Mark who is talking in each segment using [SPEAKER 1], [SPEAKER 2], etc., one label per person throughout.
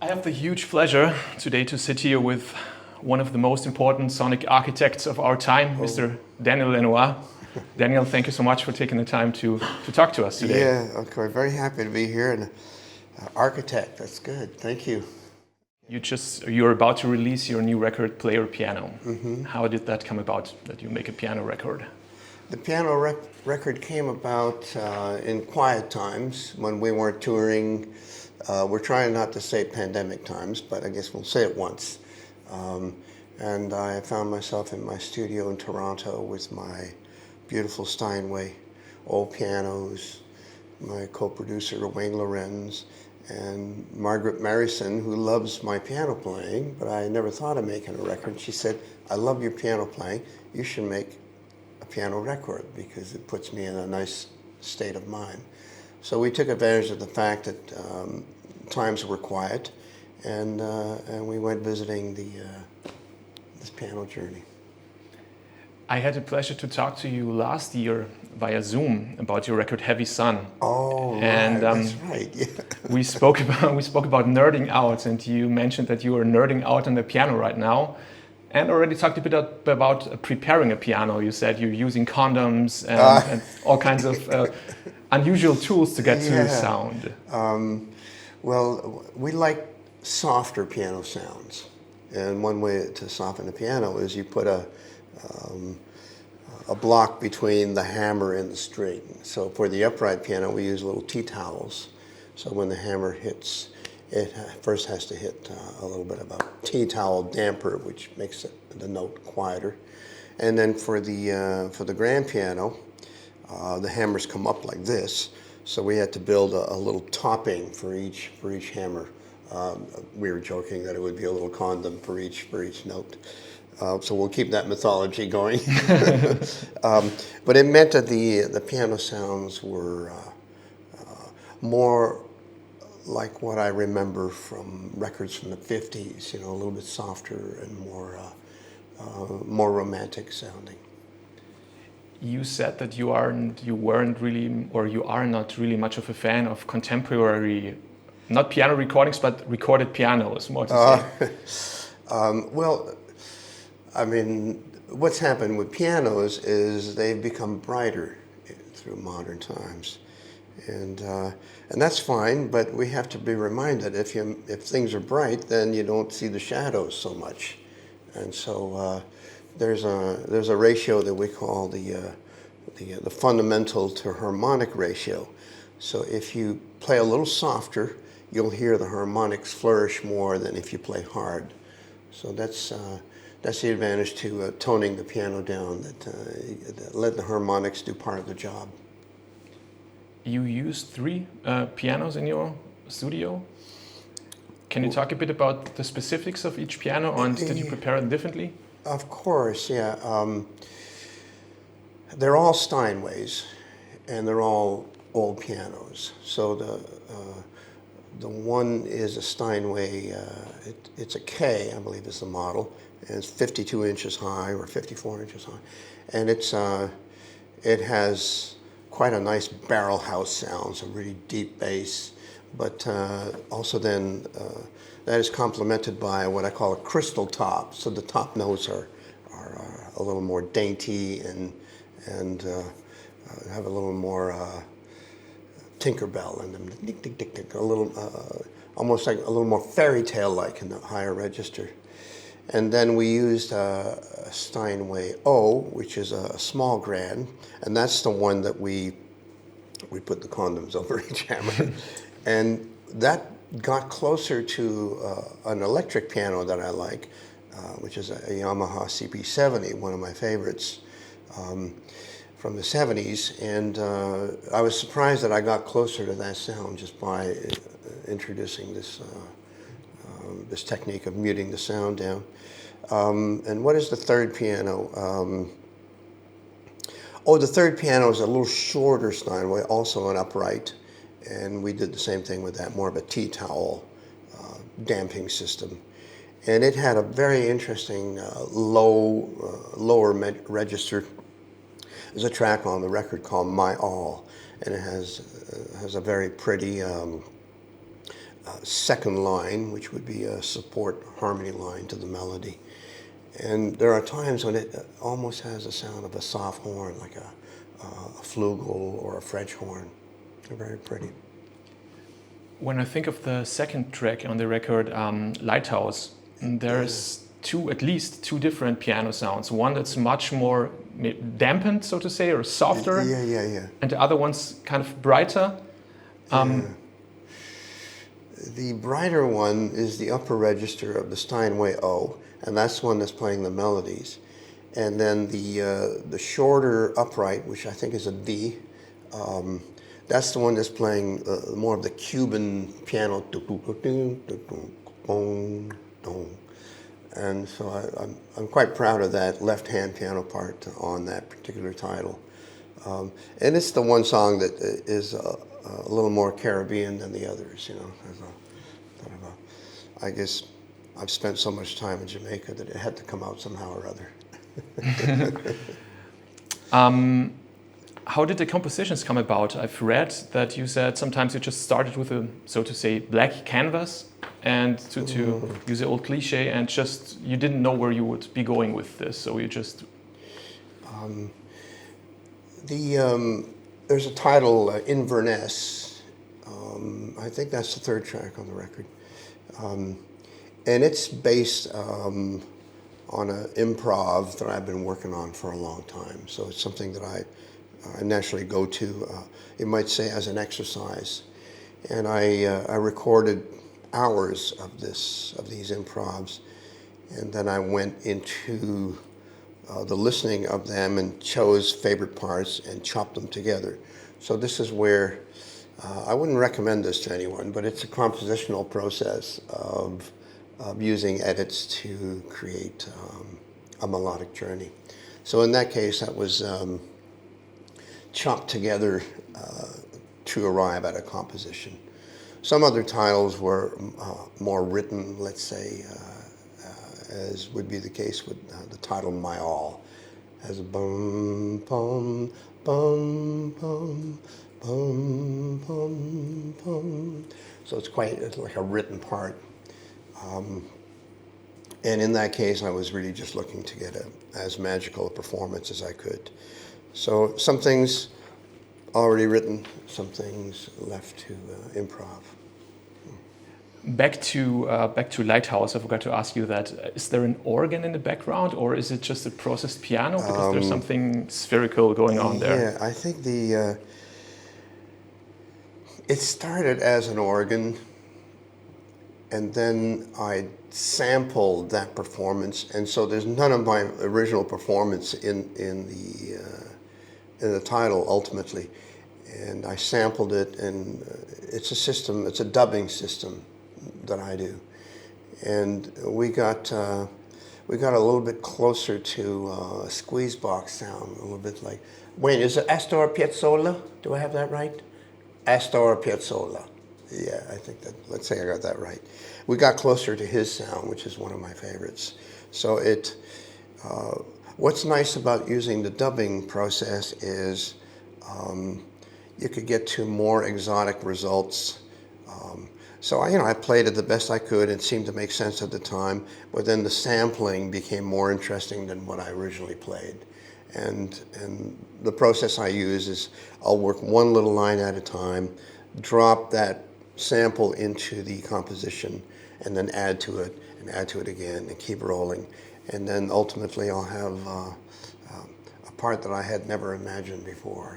[SPEAKER 1] have the huge pleasure today to sit here with one of the most important sonic architects of our time, Mr. Daniel Lanois. Daniel, thank you so much for taking the time to talk to us today.
[SPEAKER 2] Yeah, okay, very happy to be here. And architect, that's good. Thank you.
[SPEAKER 1] You're about to release your new record, Player Piano.
[SPEAKER 2] Mm-hmm.
[SPEAKER 1] How did that come about, that you make a piano record?
[SPEAKER 2] The piano record came about in quiet times when we weren't touring. We're trying not to say pandemic times, but I guess we'll say it once. And I found myself in my studio in Toronto with my beautiful Steinway old pianos, my co-producer Wayne Lorenz, and Margaret Marison, who loves my piano playing, but I never thought of making a record. She said, "I love your piano playing. You should make a piano record because it puts me in a nice state of mind." So we took advantage of the fact that times were quiet, and we went visiting this piano journey.
[SPEAKER 1] I had the pleasure to talk to you last year via Zoom about your record Heavy Sun.
[SPEAKER 2] Oh,
[SPEAKER 1] and,
[SPEAKER 2] right. That's right. Yeah.
[SPEAKER 1] we spoke about nerding out, and you mentioned that you are nerding out on the piano right now, and already talked a bit about preparing a piano. You said you're using condoms and all kinds of unusual tools to get to the sound.
[SPEAKER 2] Well, we like softer piano sounds, and one way to soften the piano is you put a block between the hammer and the string. So for the upright piano, we use little tea towels. So when the hammer hits, it first has to hit a little bit of a tea towel damper, which makes the note quieter. And then for the grand piano, the hammers come up like this. So we had to build a little topping for each hammer. We were joking that it would be a little condom for each note. So we'll keep that mythology going. But it meant that the piano sounds were more like what I remember from records from the 50s, a little bit softer and more romantic sounding.
[SPEAKER 1] You said that you are not really much of a fan of contemporary, not piano recordings, but recorded pianos, more to say.
[SPEAKER 2] Well, I mean, what's happened with pianos is they've become brighter through modern times, and that's fine. But we have to be reminded if things are bright, then you don't see the shadows so much, and so there's a ratio that we call the fundamental to harmonic ratio. So if you play a little softer, you'll hear the harmonics flourish more than if you play hard. So that's the advantage to toning the piano down, that let the harmonics do part of the job.
[SPEAKER 1] You use 3 pianos in your studio. Can you talk a bit about the specifics of each piano, and did you prepare it differently?
[SPEAKER 2] Of course, yeah. They're all Steinways, and they're all old pianos. So the one is a Steinway. It's a K, I believe, is the model. And it's 52 inches high or 54 inches high, and it has quite a nice barrel house sound, so really deep bass. But also then that is complemented by what I call a crystal top. So the top notes are a little more dainty and have a little more Tinkerbell in them, a little almost like a little more fairy tale like in the higher register. And then we used a Steinway O, which is a small grand, and that's the one that we put the condoms over each hammer. And that got closer to an electric piano that I like, which is a Yamaha CP70, one of my favorites from the 70s. And I was surprised that I got closer to that sound just by introducing this technique of muting the sound down. And what is the third piano? The third piano is a little shorter Steinway, also an upright, and we did the same thing with that, more of a tea towel damping system. And it had a very interesting lower register. There's a track on the record called My All, and it has a very pretty second line, which would be a support harmony line to the melody. And there are times when it almost has the sound of a soft horn, like a flugel or a French horn. They're very pretty.
[SPEAKER 1] When I think of the second track on the record, Lighthouse, there's at least two different piano sounds. One that's much more dampened, so to say, or softer.
[SPEAKER 2] Yeah.
[SPEAKER 1] And the other one's kind of brighter.
[SPEAKER 2] The brighter one is the upper register of the Steinway O, and that's the one that's playing the melodies. And then the shorter upright, which I think is a D, that's the one that's playing more of the Cuban piano. And so I'm quite proud of that left-hand piano part on that particular title. And it's the one song that is a little more Caribbean than the others, you know. I guess I've spent so much time in Jamaica that it had to come out somehow or other.
[SPEAKER 1] How did the compositions come about? I've read that you said sometimes you just started with a, so to say, blank canvas, and to use the old cliche, and just you didn't know where you would be going with this, so you just...
[SPEAKER 2] There's a title, Inverness. I think that's the third track on the record. And it's based on an improv that I've been working on for a long time. So it's something that I naturally go to, you might say, as an exercise. And I recorded hours of these improvs, and then I went into the listening of them and chose favorite parts and chopped them together. So this is where I wouldn't recommend this to anyone, but it's a compositional process of using edits to create a melodic journey. So in that case, that was chopped together to arrive at a composition. Some other titles were more written, let's say, as would be the case with the title My All, as a bum, bum, bum, bum, bum, bum, bum. So it's like a written part. And in that case, I was really just looking to get as magical a performance as I could. So some things already written, some things left to improv.
[SPEAKER 1] Back to Lighthouse, I forgot to ask you that. Is there an organ in the background, or is it just a processed piano? Because there's something spherical going on there.
[SPEAKER 2] Yeah, I think it started as an organ, and then I sampled that performance, and so there's none of my original performance in the title ultimately, and I sampled it, and it's a system, it's a dubbing system that I do, and we got a little bit closer to a squeeze box sound, a little bit like, wait, is it Astor Piazzolla? Do I have that right? Astor Piazzolla. Yeah, I think that, let's say I got that right. We got closer to his sound, which is one of my favorites. So what's nice about using the dubbing process is you could get to more exotic results. So I played it the best I could. It seemed to make sense at the time, but then the sampling became more interesting than what I originally played. And the process I use is I'll work one little line at a time, drop that sample into the composition, and then add to it and add to it again and keep rolling. And then ultimately I'll have a part that I had never imagined before.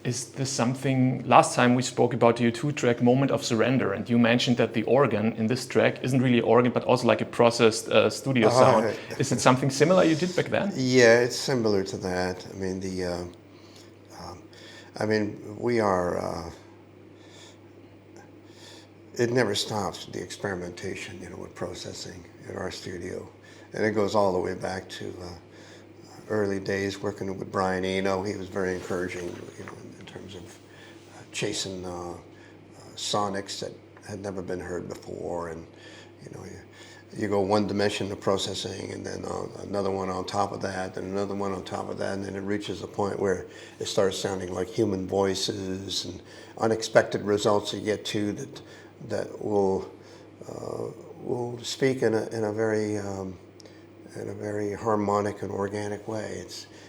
[SPEAKER 1] Is this something, last time we spoke about the U2 track Moment of Surrender, and you mentioned that the organ in this track isn't really organ, but also like a processed studio sound. Is it something similar you did back then?
[SPEAKER 2] Yeah, it's similar to that. We are, it never stops, the experimentation, with processing in our studio. And it goes all the way back to early days working with Brian Eno. He was very encouraging, in terms of chasing sonics that had never been heard before. And, you go one dimension of processing, and then another one on top of that, and another one on top of that, and then it reaches a point where it starts sounding like human voices and unexpected results you get to that that will speak in a very harmonic and organic way.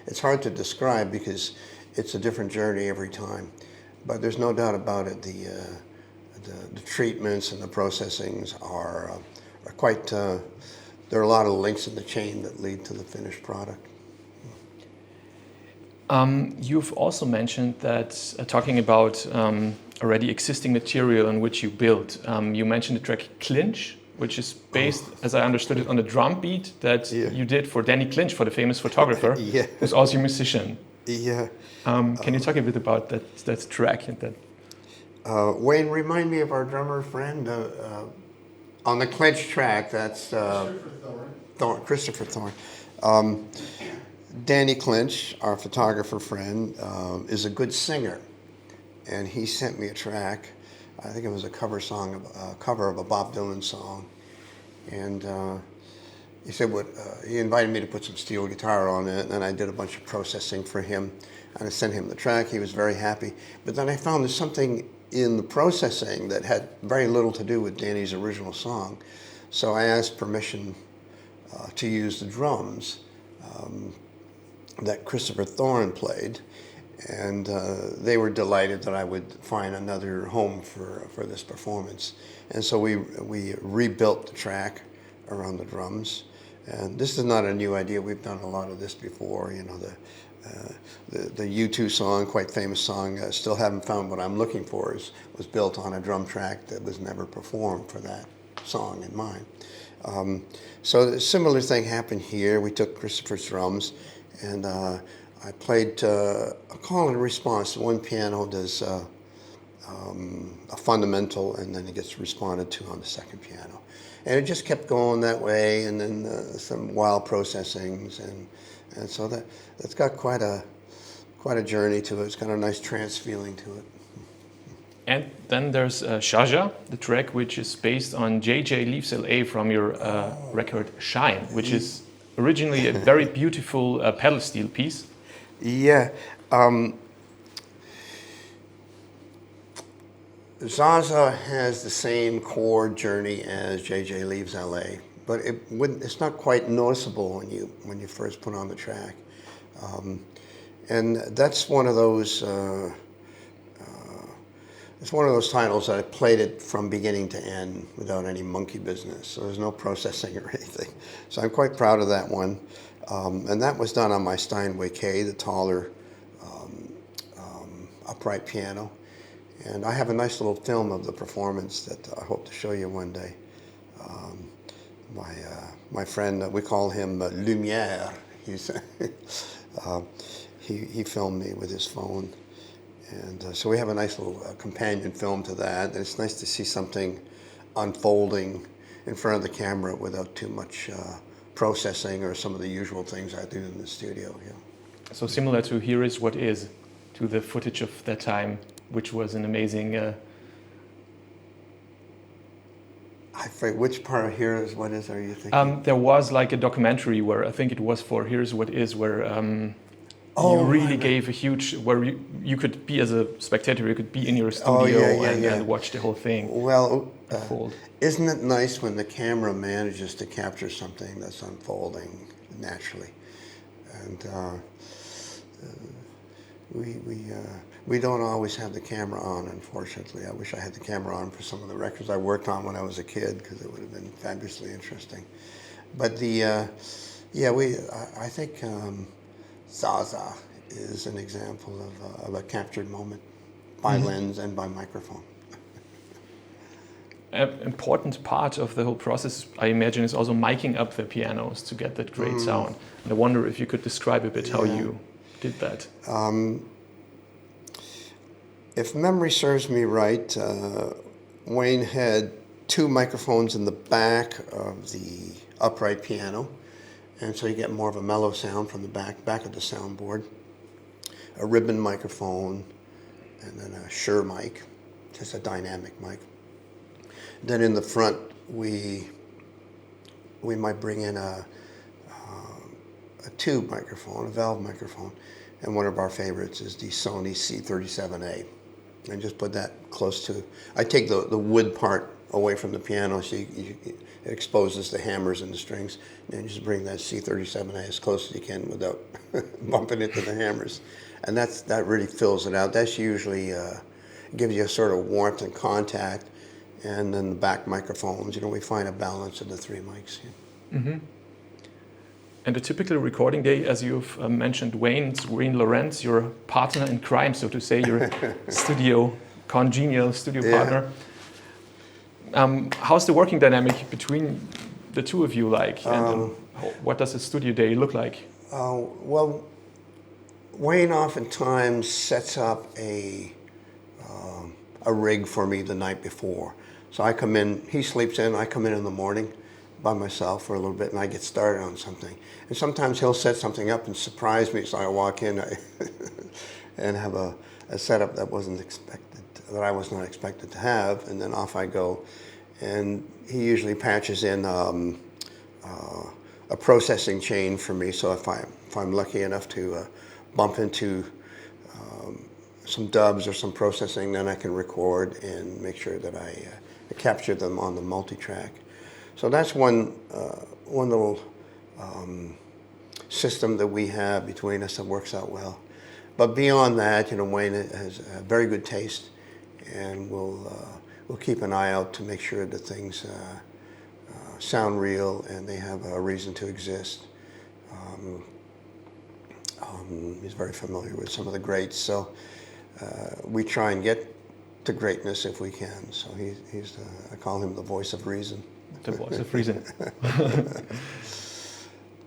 [SPEAKER 2] It's hard to describe because it's a different journey every time, but there's no doubt about it. The treatments and the processings are quite. There are a lot of links in the chain that lead to the finished product.
[SPEAKER 1] You've also mentioned that talking about already existing material in which you built. You mentioned the track Clinch, which is based, as I understood it, on the drum beat that you did for Danny Clinch, for the famous photographer, who's also a musician.
[SPEAKER 2] Yeah.
[SPEAKER 1] Can you talk a bit about that track and that?
[SPEAKER 2] Wayne, remind me of our drummer friend on the Clinch track. That's Christopher Thorne. Danny Clinch, our photographer friend, is a good singer, and he sent me a track. I think it was a cover of a Bob Dylan song, and he said he invited me to put some steel guitar on it, and then I did a bunch of processing for him, and I sent him the track. He was very happy, but then I found there's something in the processing that had very little to do with Danny's original song, so I asked permission to use the drums that Christopher Thorne played, and they were delighted that I would find another home for this performance. And so we rebuilt the track around the drums. And this is not a new idea. We've done a lot of this before. You know, the U2 song, quite famous song, Still Haven't Found What I'm Looking For, was built on a drum track that was never performed for that song in mind. So a similar thing happened here. We took Christopher's drums, and I played a call and response. One piano does a fundamental, and then it gets responded to on the second piano. And it just kept going that way, and then some wild processings, and so that's got quite a journey to it. It's got a nice trance feeling to it.
[SPEAKER 1] And then there's Shaja, the track which is based on JJ Leaves LA from your record Shine, which is originally a very beautiful pedal steel piece.
[SPEAKER 2] Yeah. Zaza has the same chord journey as JJ Leaves LA, but it's not quite noticeable when you first put on the track. And that's one of those it's one of those titles that I played it from beginning to end without any monkey business. So there's no processing or anything. So I'm quite proud of that one. And that was done on my Steinway K, the taller upright piano. And I have a nice little film of the performance that I hope to show you one day. My friend, we call him Lumière. He filmed me with his phone. And so we have a nice little companion film to that. And it's nice to see something unfolding in front of the camera without too much processing or some of the usual things I do in the studio. Yeah.
[SPEAKER 1] So similar to Here Is What Is, to the footage of that time, which was an amazing...
[SPEAKER 2] I forget, which part of Here Is What Is are you thinking?
[SPEAKER 1] There was like a documentary where I think it was for Here's What Is, where you really gave a huge, where you could be as a spectator, you could be in your studio and watch the whole thing.
[SPEAKER 2] Well, isn't it nice when the camera manages to capture something that's unfolding naturally? And we don't always have the camera on, unfortunately. I wish I had the camera on for some of the records I worked on when I was a kid, because it would have been fabulously interesting. But I think Zaza is an example of a captured moment by lens and by microphone.
[SPEAKER 1] An important part of the whole process, I imagine, is also miking up the pianos to get that great sound. And I wonder if you could describe a bit how you did that.
[SPEAKER 2] If memory serves me right, Wayne had two microphones in the back of the upright piano, and so you get more of a mellow sound from the back of the soundboard. A ribbon microphone, and then a Shure mic, just a dynamic mic. Then in the front, we might bring in a tube microphone, a valve microphone, and one of our favorites is the Sony C37A. and just put that close to. I take the wood part away from the piano, so it exposes the hammers and the strings, and then just bring that C37A as close as you can without bumping into the hammers, and that really fills it out. That's usually gives you a sort of warmth and contact, and then the back microphones. We find a balance of the three mics. Yeah.
[SPEAKER 1] Mm-hmm. And a typical recording day, as you've mentioned, Wayne Lawrence, your partner in crime, so to say, your congenial studio partner. How's the working dynamic between the two of you like? And what does a studio day look like?
[SPEAKER 2] Well, Wayne oftentimes sets up a rig for me the night before. So I come in, he sleeps in, I come in the morning by myself for a little bit, and I get started on something. And sometimes he'll set something up and surprise me, so I walk in and have a setup that I was not expected to have, and then off I go. And he usually patches in a processing chain for me, so if I'm lucky enough to bump into some dubs or some processing, then I can record and make sure that I capture them on the multi-track. So that's one little system that we have between us that works out well. But beyond that, Wayne has a very good taste, and we'll keep an eye out to make sure that things sound real and they have a reason to exist. He's very familiar with some of the greats, so we try and get to greatness if we can. So he's I call him the voice of reason.
[SPEAKER 1] The voice of reason.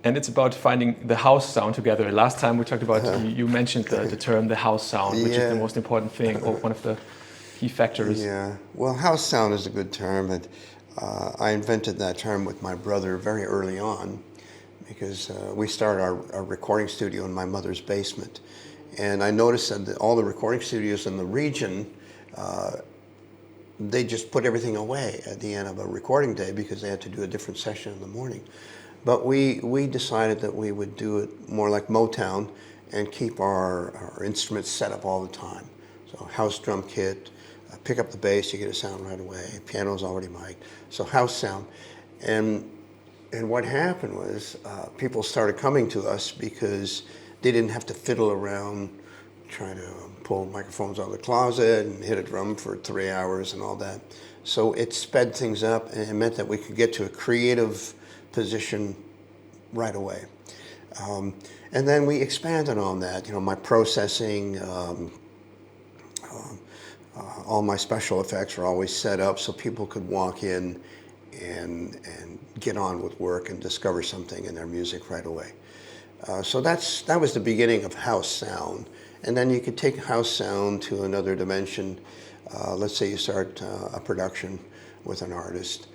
[SPEAKER 1] And it's about finding the house sound together. Last time we talked about, you mentioned the term the house sound, which is the most important thing, or one of the key factors.
[SPEAKER 2] Yeah, well, house sound is a good term, and I invented that term with my brother very early on, because we started our recording studio in my mother's basement. And I noticed that all the recording studios in the region, they just put everything away at the end of a recording day because they had to do a different session in the morning. But we decided that we would do it more like Motown and keep our instruments set up all the time. So house drum kit, pick up the bass, you get a sound right away. Piano's already mic'd, so house sound. And what happened was people started coming to us because they didn't have to fiddle around trying to pull microphones out of the closet and hit a drum for 3 hours and all that. So it sped things up, and it meant that we could get to a creative position right away. And then we expanded on that. My processing, all my special effects were always set up so people could walk in and get on with work and discover something in their music right away. So that was the beginning of house sound. And then you could take house sound to another dimension. Let's say you start a production with an artist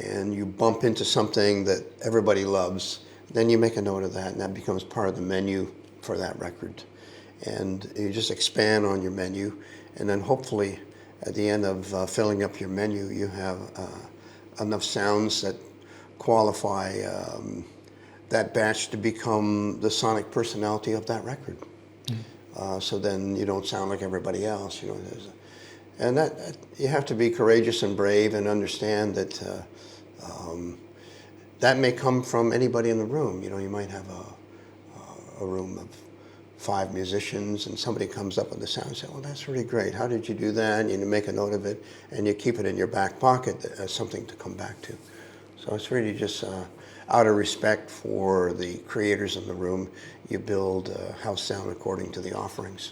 [SPEAKER 2] and you bump into something that everybody loves. Then you make a note of that, and that becomes part of the menu for that record. And you just expand on your menu, and then hopefully at the end of filling up your menu, you have enough sounds that qualify that batch to become the sonic personality of that record. So then you don't sound like everybody else, and that you have to be courageous and brave and understand that that may come from anybody in the room. You might have a room of 5 musicians, and somebody comes up with the sound and say, "Well, that's really great. How did you do that?" And you make a note of it, and you keep it in your back pocket as something to come back to. So it's really just out of respect for the creators in the room, you build house sound according to the offerings.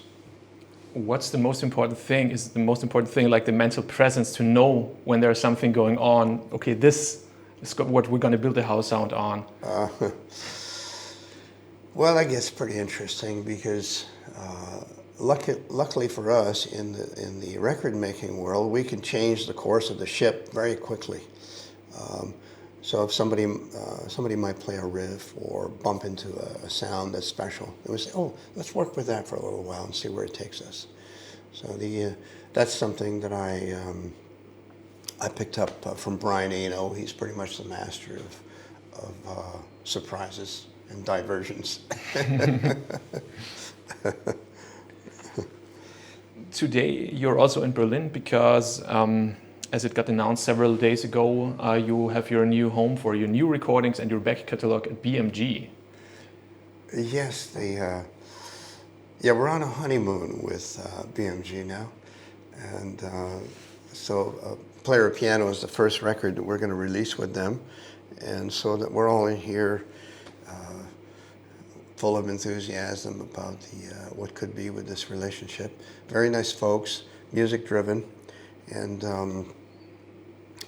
[SPEAKER 1] What's the most important thing? Is the most important thing like the mental presence to know when there's something going on? Okay, this is what we're going to build the house sound on.
[SPEAKER 2] Well, I guess pretty interesting because luckily for us in the record making world, we can change the course of the ship very quickly. So if somebody might play a riff or bump into a sound that's special, and we say, "Oh, let's work with that for a little while and see where it takes us." So that's something that I picked up from Brian Eno. He's pretty much the master of surprises and diversions.
[SPEAKER 1] today you're also in Berlin because, as it got announced several days ago, you have your new home for your new recordings and your back catalog at BMG.
[SPEAKER 2] Yes, we're on a honeymoon with BMG now, and so Player Piano is the first record that we're going to release with them, and so that we're all in here full of enthusiasm about what could be with this relationship. Very nice folks, music driven, and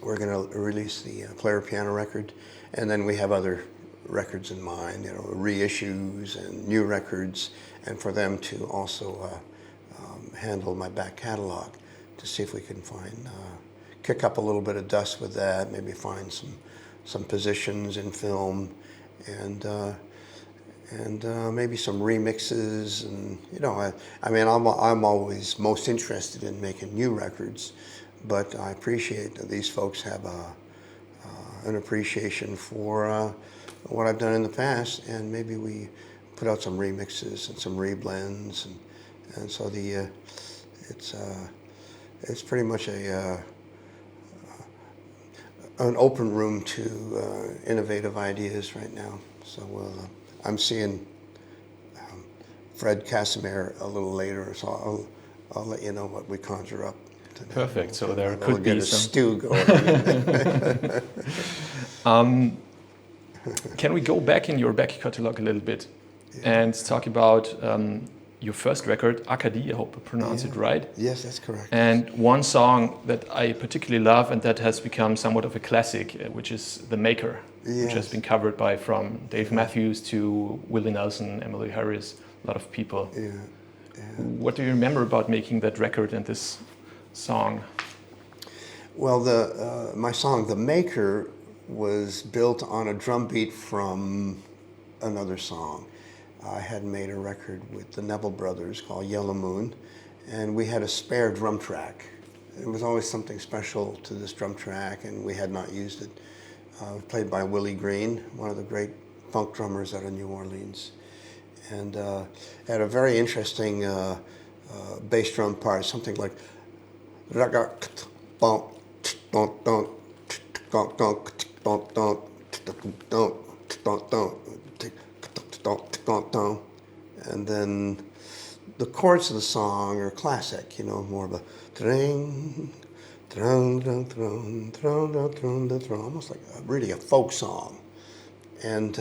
[SPEAKER 2] we're going to release the Player Piano record, and then we have other records in mind, reissues and new records, and for them to also handle my back catalog to see if we can kick up a little bit of dust with that, maybe find some positions in film, and maybe some remixes, and I'm always most interested in making new records, but I appreciate that these folks have an appreciation for what I've done in the past, and maybe we put out some remixes and some reblends, and so it's pretty much an open room to innovative ideas right now. So I'm seeing Fred Casimir a little later, so I'll let you know what we conjure up today.
[SPEAKER 1] Perfect. So there could be some
[SPEAKER 2] stew going.
[SPEAKER 1] Can we go back in your back catalog a little bit and talk about your first record, Acadie, I hope I pronounce it right.
[SPEAKER 2] Yes, that's correct.
[SPEAKER 1] And one song that I particularly love and that has become somewhat of a classic, which is The Maker, which has been covered by from Dave Matthews to Willie Nelson, Emily Harris, a lot of people.
[SPEAKER 2] Yeah.
[SPEAKER 1] What do you remember about making that record and this song?
[SPEAKER 2] Well, my song, The Maker, was built on a drum beat from another song. I had made a record with the Neville Brothers called Yellow Moon, and we had a spare drum track. It was always something special to this drum track, and we had not used it. Played by Willie Green, one of the great funk drummers out of New Orleans. And had a very interesting bass drum part, something like and then the chords of the song are classic, more of a almost like really a folk song. And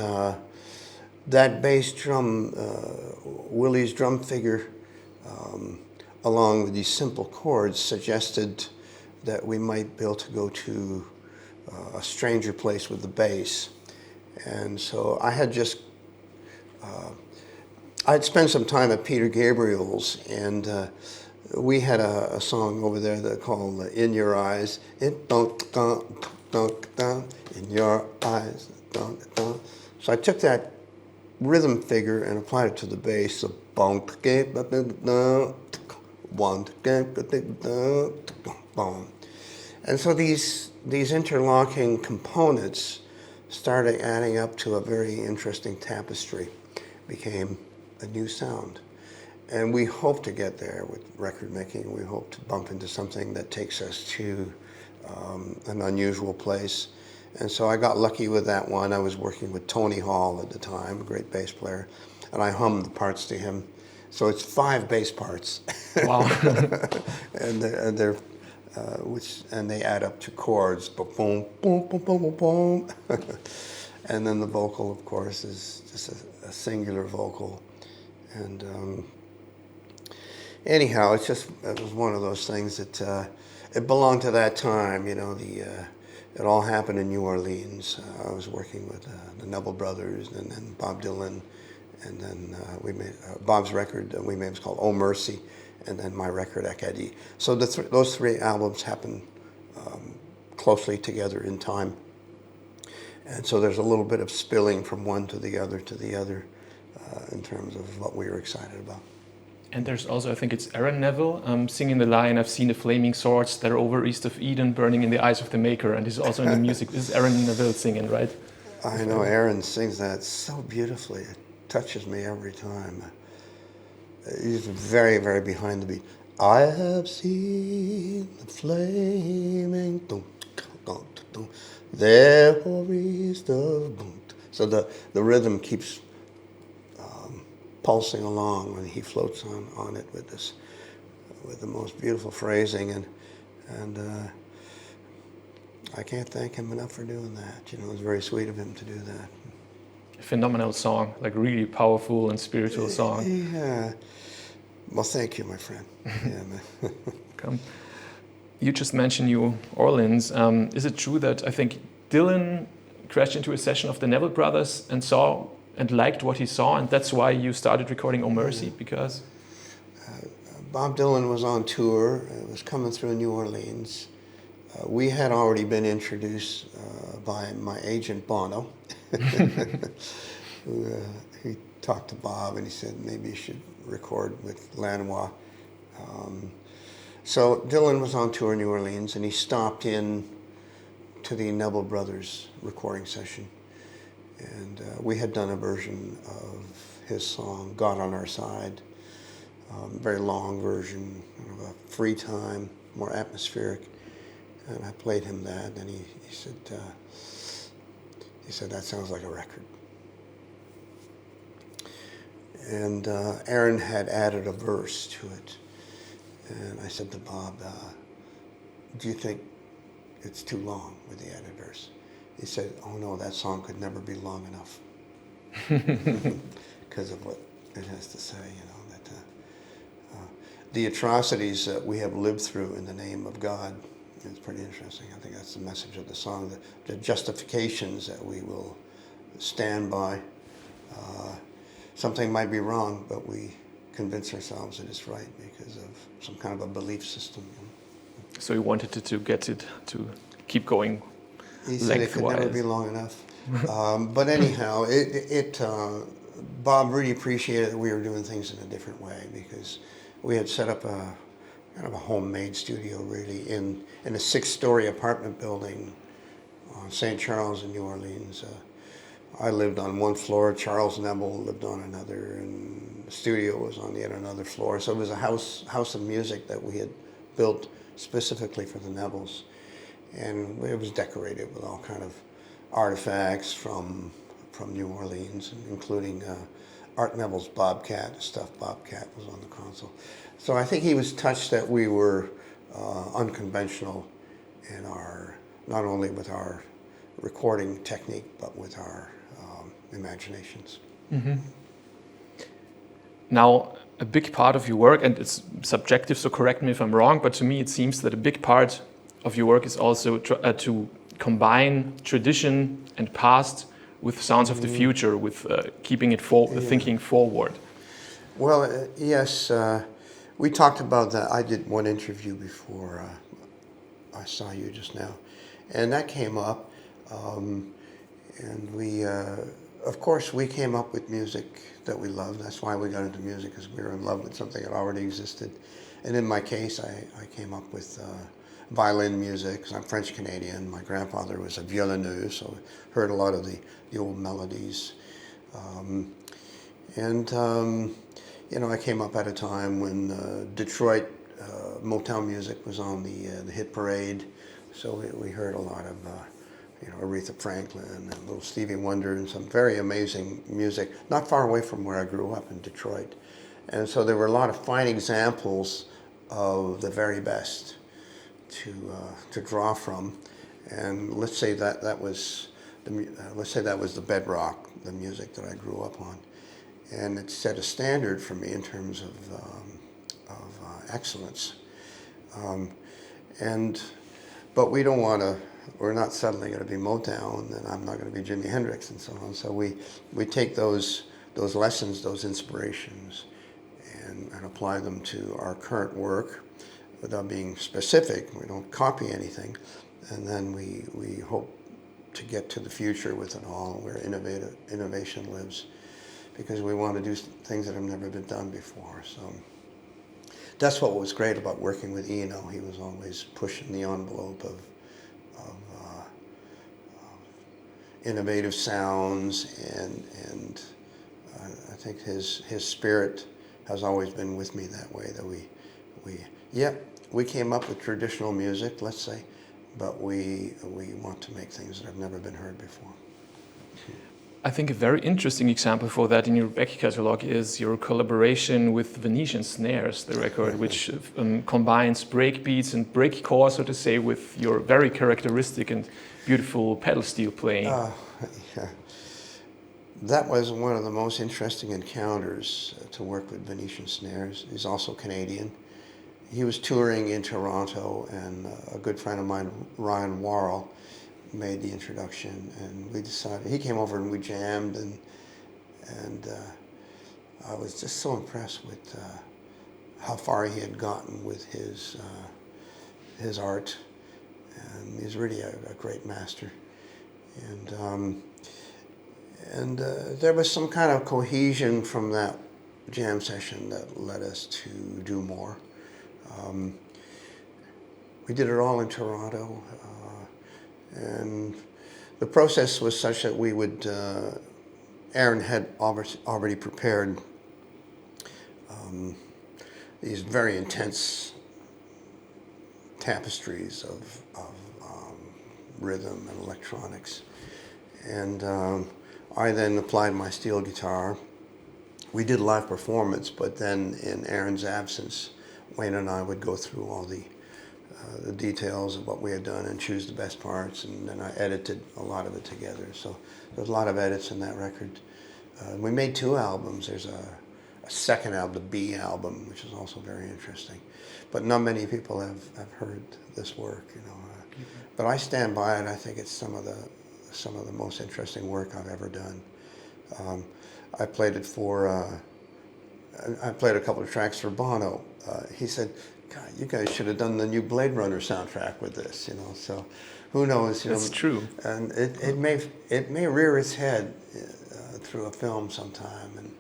[SPEAKER 2] that bass drum, Willie's drum figure, along with these simple chords, suggested that we might be able to go to a stranger place with the bass. And so I had just, I'd spent some time at Peter Gabriel's, and we had a song over there that called In Your Eyes. It don't in your eyes. So I took that rhythm figure and applied it to the bass. So and so these interlocking components started adding up to a very interesting tapestry, became a new sound. And we hope to get there with record making. We hope to bump into something that takes us to an unusual place. And so I got lucky with that one. I was working with Tony Hall at the time, a great bass player, and I hummed the parts to him. So it's 5 bass parts.
[SPEAKER 1] Wow.
[SPEAKER 2] and they're and they add up to chords, boom, boom, boom, boom, boom, boom. And then the vocal, of course, is just a singular vocal. And anyhow, it was one of those things that it belonged to that time. It all happened in New Orleans. I was working with the Neville Brothers and then Bob Dylan, and then we made Bob's record we made was called Oh Mercy, and then my record Acadie. So those 3 albums happened closely together in time, and so there's a little bit of spilling from one to the other in terms of what we were excited about.
[SPEAKER 1] And there's also, I think it's Aaron Neville singing the line, "I've seen the flaming swords that are over east of Eden burning in the eyes of the Maker," and he's also in the music. This is Aaron Neville singing, right?
[SPEAKER 2] I know Aaron sings that so beautifully. It touches me every time. He's very, very behind the beat. I have seen the flaming therefore is the so the rhythm keeps pulsing along when he floats on it with this with the most beautiful phrasing and I can't thank him enough for doing that. You know, it's very sweet of him to do that.
[SPEAKER 1] Phenomenal song, like really powerful and spiritual song.
[SPEAKER 2] Yeah. Well, thank you, my friend. Yeah, man.
[SPEAKER 1] Come. You just mentioned New Orleans. Is it true that I think Dylan crashed into a session of the Neville Brothers and saw and liked what he saw, and that's why you started recording Oh Mercy? Because
[SPEAKER 2] Bob Dylan was on tour. It was coming through New Orleans. We had already been introduced by my agent Bono. He talked to Bob and he said maybe you should record with Lanois. So Dylan was on tour in New Orleans and he stopped in to the Neville Brothers recording session. And we had done a version of his song, God on Our Side, very long version, kind of a free time, more atmospheric. And I played him that and he said, that sounds like a record. And Aaron had added a verse to it. And I said to Bob, do you think it's too long with the added verse? He said, oh no, that song could never be long enough. Because of what it has to say, you know, that the atrocities that we have lived through in the name of God is pretty interesting. I think that's the message of the song, the justifications that we will stand by. Something might be wrong, but we convince ourselves that it's right because of some kind of a belief system.
[SPEAKER 1] So you wanted to get it to keep going.
[SPEAKER 2] He said it could never be long enough. But anyhow, Bob really appreciated that we were doing things in a different way because we had set up a kind of a homemade studio really in a 6-story apartment building on St. Charles in New Orleans. I lived on one floor, Charles Neville lived on another, and the studio was on yet another floor. So it was a house of music that we had built specifically for the Nevilles. And it was decorated with all kind of artifacts from New Orleans, including Art Neville's Bobcat, a stuffed Bobcat was on the console. So I think he was touched that we were unconventional in not only with our recording technique, but with our imaginations.
[SPEAKER 1] Mm-hmm. Now, a big part of your work, and it's subjective, so correct me if I'm wrong, but to me it seems that a big part of your work is also to combine tradition and past with sounds of the future, with keeping it thinking forward.
[SPEAKER 2] Well, yes, we talked about that. I did one interview before I saw you just now, and that came up, and we, of course, we came up with music that we loved. That's why we got into music, because we were in love with something that already existed. And in my case, I came up with violin music, because I'm French-Canadian. My grandfather was a violoneux, so I heard a lot of the old melodies. You know, I came up at a time when Detroit Motown music was on the hit parade, so we heard a lot of you know, Aretha Franklin and little Stevie Wonder and some very amazing music, not far away from where I grew up in Detroit. And so there were a lot of fine examples of the very best to draw from. And let's say that was the bedrock, the music that I grew up on. And it set a standard for me in terms of excellence. But we don't want to. We're not suddenly going to be Motown, and I'm not going to be Jimi Hendrix, and so on. So we take those lessons, those inspirations, and apply them to our current work without being specific. We don't copy anything, and then we hope to get to the future with it all, where innovation lives, because we want to do things that have never been done before. So that's what was great about working with Eno. He was always pushing the envelope of innovative sounds, and I think his spirit has always been with me that way, that we we came up with traditional music, let's say, but we want to make things that have never been heard before.
[SPEAKER 1] I think a very interesting example for that in your back catalogue is your collaboration with Venetian Snares, the record, which combines break beats and break chords, so to say, with your very characteristic and beautiful pedal steel playing.
[SPEAKER 2] Yeah. That was one of the most interesting encounters to work with Venetian Snares. He's also Canadian. He was touring in Toronto, and a good friend of mine, Ryan Warrell, made the introduction, and we decided, he came over and we jammed, and I was just so impressed with how far he had gotten with his art, and he's really a great master. And there was some kind of cohesion from that jam session that led us to do more. We did it all in Toronto, and the process was such that we would, Aaron had already prepared these very intense tapestries of rhythm and electronics. And I then applied my steel guitar. We did live performance, but then in Aaron's absence, Wayne and I would go through all the details of what we had done and choose the best parts, and then I edited a lot of it together. So there's a lot of edits in that record. We made 2 albums. There's a second album, the B album, which is also very interesting. But not many people have heard this work, you know. But I stand by it. I think it's some of the most interesting work I've ever done. I played it for. I played a couple of tracks for Bono. He said, "God, you guys should have done the new Blade Runner soundtrack with this," you know. So, who knows? You
[SPEAKER 1] That's
[SPEAKER 2] know,
[SPEAKER 1] true.
[SPEAKER 2] And it may rear its head through a film sometime, and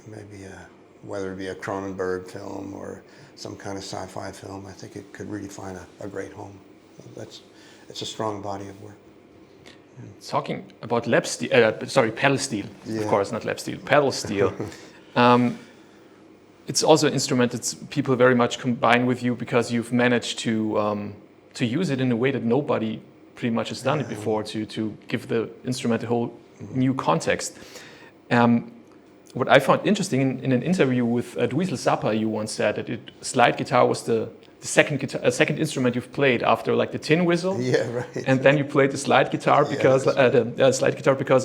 [SPEAKER 2] maybe whether it be a Cronenberg film or some kind of sci-fi film. I think it could really find a great home. It's a strong body of work.
[SPEAKER 1] Talking about pedal steel,
[SPEAKER 2] Yeah.
[SPEAKER 1] of course, not lap steel, pedal steel. It's also an instrument that people very much combine with you because you've managed to use it in a way that nobody pretty much has done it before, to give the instrument a whole new context. What I found interesting in an interview with Dweezil Zappa, you once said that slide guitar was the second instrument you've played after like the tin whistle.
[SPEAKER 2] Yeah, right.
[SPEAKER 1] And then you played the slide guitar because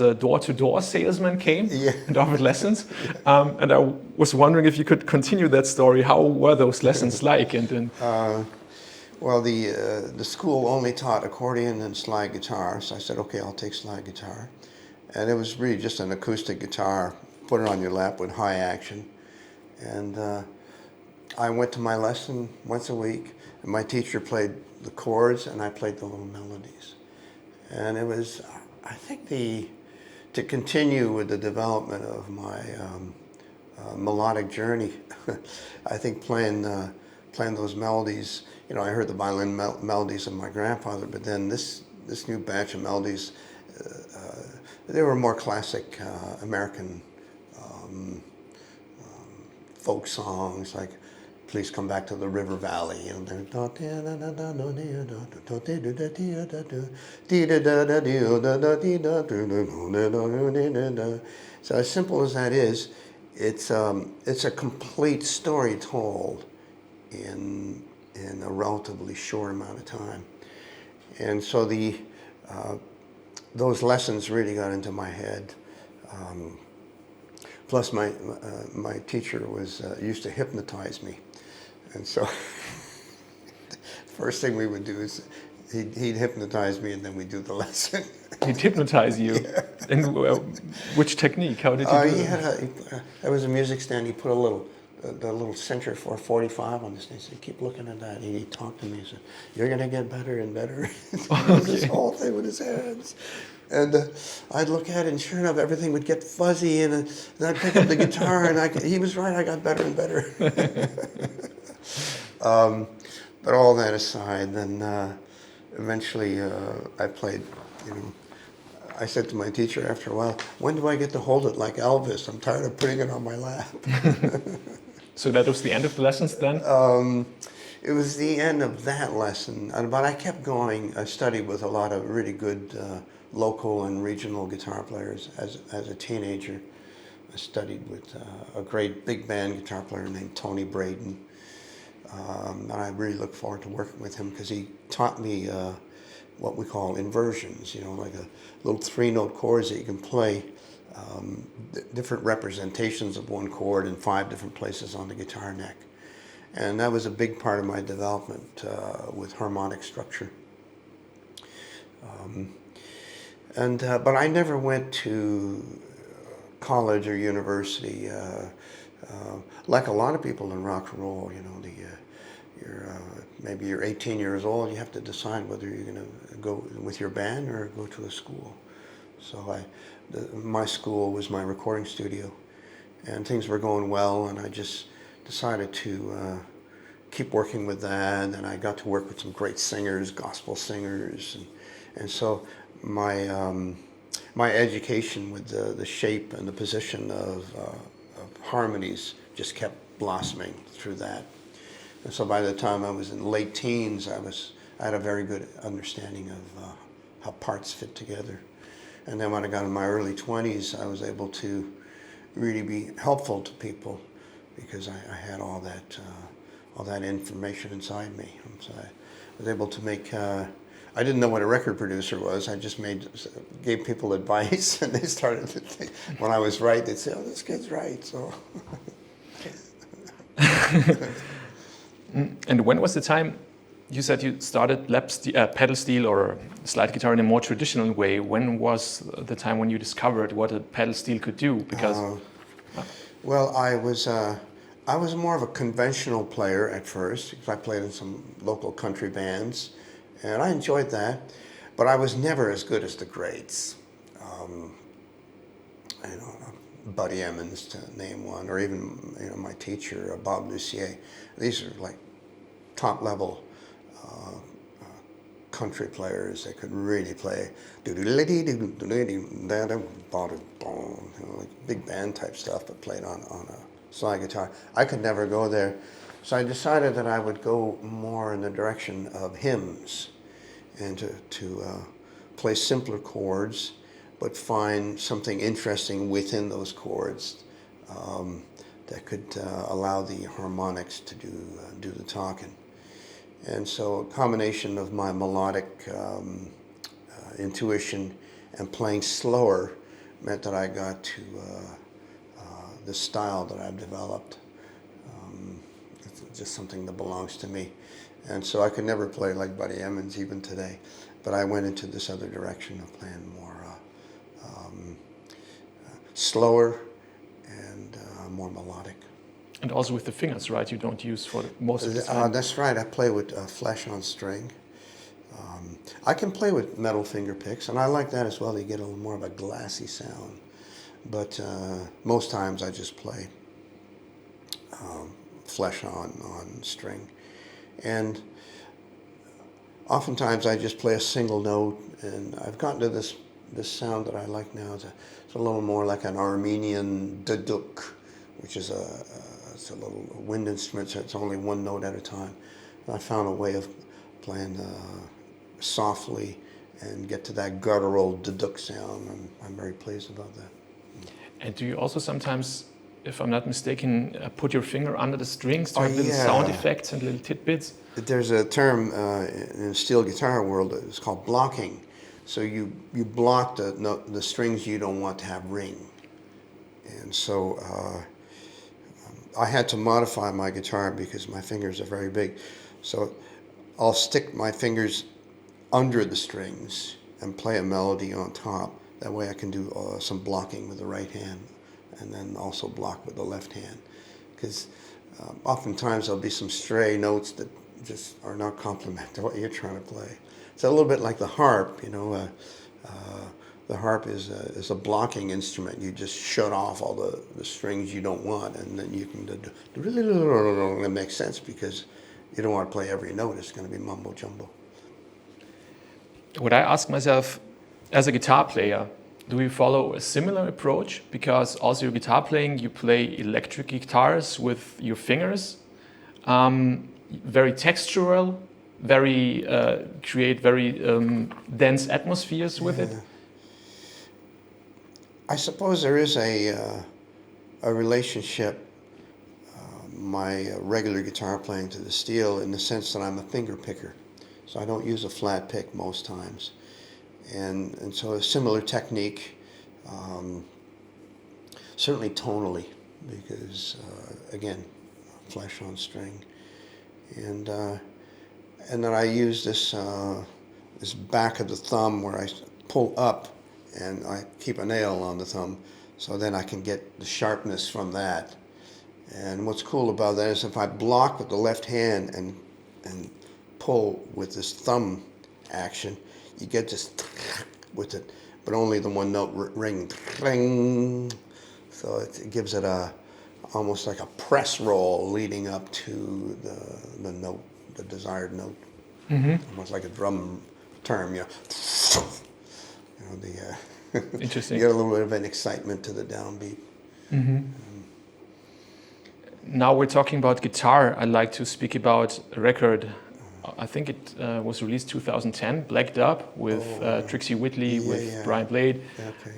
[SPEAKER 1] a door-to-door salesman came and offered lessons. And I was wondering if you could continue that story. How were those lessons like?
[SPEAKER 2] Well, the school only taught accordion and slide guitar, so I said, okay, I'll take slide guitar. And it was really just an acoustic guitar, put it on your lap with high action. And I went to my lesson once a week, and my teacher played the chords, and I played the little melodies. And it was, I think, to continue with the development of my melodic journey, I think playing those melodies, you know, I heard the violin melodies of my grandfather, but then this new batch of melodies, they were more classic American folk songs, like Please Come Back to the River Valley. You know, so as simple as that is, it's a complete story told in a relatively short amount of time. And so those lessons really got into my head. Plus, my teacher used to hypnotize me, and so first thing we would do is he'd hypnotise me, and then we'd do the lesson.
[SPEAKER 1] He'd hypnotise you. Yeah. And which technique? How did you do it?
[SPEAKER 2] There was a music stand. He put the little Center 445 on the stage. He said, "Keep looking at that." He talked to me. He said, "You're going to get better and better." This whole thing with his hands. And I'd look at it, and sure enough, everything would get fuzzy, and then I'd pick up the guitar, and he was right, I got better and better. But all that aside, then eventually I played, you know, I said to my teacher after a while, "When do I get to hold it like Elvis? I'm tired of putting it on my lap."
[SPEAKER 1] So that was the end of the lessons then?
[SPEAKER 2] It was the end of that lesson, but I kept going. I studied with a lot of really good local and regional guitar players as a teenager. I studied with a great big band guitar player named Tony Braden. And I really look forward to working with him because he taught me what we call inversions, like a little 3-note chords that you can play different representations of one chord in 5 different places on the guitar neck. And that was a big part of my development with harmonic structure. But I never went to college or university. Like a lot of people in rock and roll, maybe you're 18 years old, you have to decide whether you're going to go with your band or go to a school. So my school was my recording studio, and things were going well, and I just decided to keep working with that, and I got to work with some great singers, gospel singers, and so my education with the shape and the position of harmonies just kept blossoming through that. And so by the time I was in late teens, I had a very good understanding of how parts fit together. And then when I got in my early 20s, I was able to really be helpful to people because I had all that information inside me. And so I was able to make. I didn't know what a record producer was. I just gave people advice, and they started to think, when I was right, they'd say, "Oh, this kid's right." So.
[SPEAKER 1] And when was the time you said you started pedal steel or slide guitar in a more traditional way? When was the time when you discovered what a pedal steel could do? Because
[SPEAKER 2] well, I was more of a conventional player at first because I played in some local country bands, and I enjoyed that. But I was never as good as the greats. Buddy Emmons, to name one, or even my teacher, Bob Lucier. These are like top level country players that could really play like big band type stuff, but played on a slide guitar. I could never go there, so I decided that I would go more in the direction of hymns and to play simpler chords, but find something interesting within those chords that could allow the harmonics to do the talking. And so a combination of my melodic intuition and playing slower meant that I got to the style that I've developed. It's just something that belongs to me. And so I could never play like Buddy Emmons even today, but I went into this other direction of playing more slower and more melodic.
[SPEAKER 1] And also with the fingers, right? You don't use for most of the time.
[SPEAKER 2] That's right. I play with flesh on string. I can play with metal finger picks, and I like that as well. You get a little more of a glassy sound. But most times I just play flesh on string. And oftentimes I just play a single note, and I've gotten to this sound that I like now. It's a little more like an Armenian duduk, which is it's a little wind instrument, so it's only one note at a time. And I found a way of playing softly and get to that guttural duduk sound, and I'm very pleased about that.
[SPEAKER 1] And do you also sometimes, if I'm not mistaken, put your finger under the strings to have little sound effects and little tidbits?
[SPEAKER 2] There's a term in the steel guitar world, it's called blocking. So you block the strings you don't want to have ring. And so I had to modify my guitar because my fingers are very big. So I'll stick my fingers under the strings and play a melody on top. That way I can do some blocking with the right hand and then also block with the left hand. Because oftentimes there'll be some stray notes that just are not complement to what you're trying to play. It's a little bit like the harp, the harp is a blocking instrument. You just shut off all the strings you don't want, and then you can do, it makes sense because you don't want to play every note. It's going to be mumbo jumbo.
[SPEAKER 1] What I ask myself as a guitar player, do you follow a similar approach? Because also your guitar playing, you play electric guitars with your fingers, very textural, very create very dense atmospheres with it.
[SPEAKER 2] I suppose there is a relationship, my regular guitar playing to the steel, in the sense that I'm a finger picker. So I don't use a flat pick most times. And so a similar technique, certainly tonally, because again, flesh on string. And then I use this back of the thumb where I pull up and I keep a nail on the thumb, so then I can get the sharpness from that. And what's cool about that is if I block with the left hand and pull with this thumb action, you get this with it, but only the one note ring. So it gives it almost like a press roll leading up to the note, the desired note. Mm-hmm. Almost like a drum term,
[SPEAKER 1] Interesting.
[SPEAKER 2] You get a little bit of an excitement to the downbeat.
[SPEAKER 1] Mm-hmm. Now we're talking about guitar. I'd like to speak about a record. I think it was released 2010, Blacked Up, with Trixie Whitley, with Brian Blade.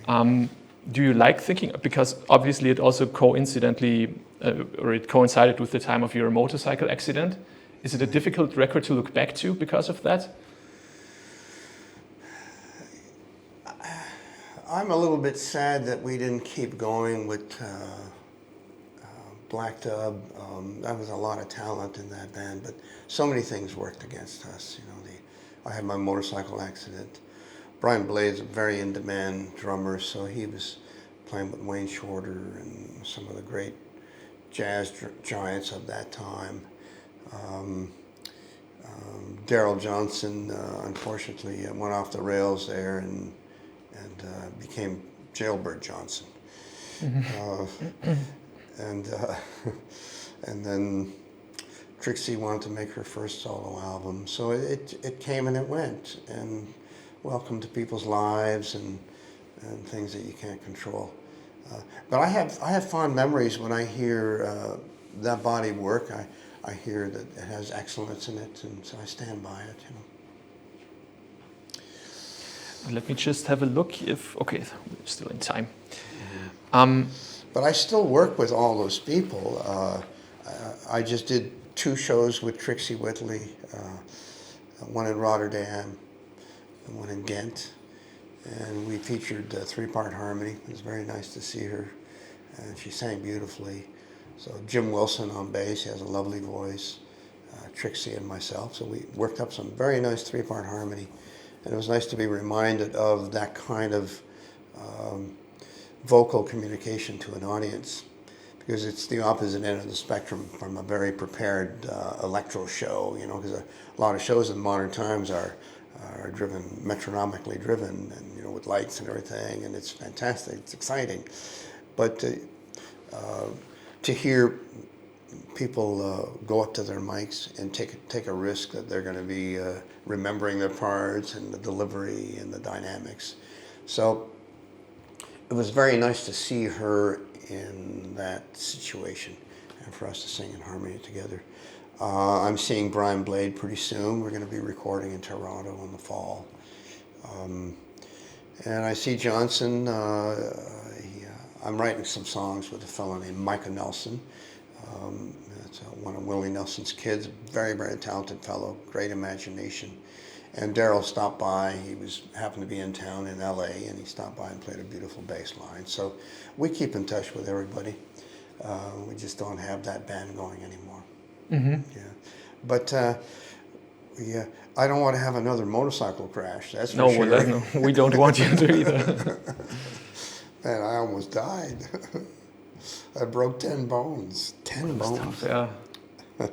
[SPEAKER 1] Okay. Do you like thinking, because obviously it also coincided with the time of your motorcycle accident. Is it a difficult record to look back to because of that?
[SPEAKER 2] I'm a little bit sad that we didn't keep going with Black Dub. That was a lot of talent in that band, but so many things worked against us. I had my motorcycle accident. Brian Blade's a very in-demand drummer, so he was playing with Wayne Shorter and some of the great jazz giants of that time. Daryl Johnson, unfortunately, went off the rails there and became Jailbird Johnson. Mm-hmm. And then Trixie wanted to make her first solo album, so it came and it went, and welcome to people's lives and things that you can't control. But I have fond memories when I hear that body work. I hear that it has excellence in it, and so I stand by it.
[SPEAKER 1] Let me just have a look we're still in time.
[SPEAKER 2] Mm-hmm. But I still work with all those people. I just did 2 shows with Trixie Whitley, one in Rotterdam and one in Ghent. And we featured 3-part harmony. It was very nice to see her. And she sang beautifully. So Jim Wilson on bass, he has a lovely voice. Trixie and myself. So we worked up some very nice 3-part harmony. And it was nice to be reminded of that kind of vocal communication to an audience, because it's the opposite end of the spectrum from a very prepared electro show, because a lot of shows in modern times are driven, metronomically driven, and with lights and everything, and it's fantastic, it's exciting. But to hear people go up to their mics and take a risk that they're going to be remembering their parts and the delivery and the dynamics. So it was very nice to see her in that situation and for us to sing in harmony together. I'm seeing Brian Blade pretty soon. We're going to be recording in Toronto in the fall. And I see Johnson. I'm writing some songs with a fellow named Micah Nelson. That's one of Willie Nelson's kids. Very, very talented fellow, great imagination. And Daryl stopped by. He happened to be in town in LA, and he stopped by and played a beautiful bass line. So we keep in touch with everybody. We just don't have that band going anymore. Mm-hmm. Yeah, but I don't want to have another motorcycle crash. That's for sure.
[SPEAKER 1] No, we don't want you to either.
[SPEAKER 2] Man, I almost died. I broke 10 bones. 10 bones.
[SPEAKER 1] Tough, yeah. I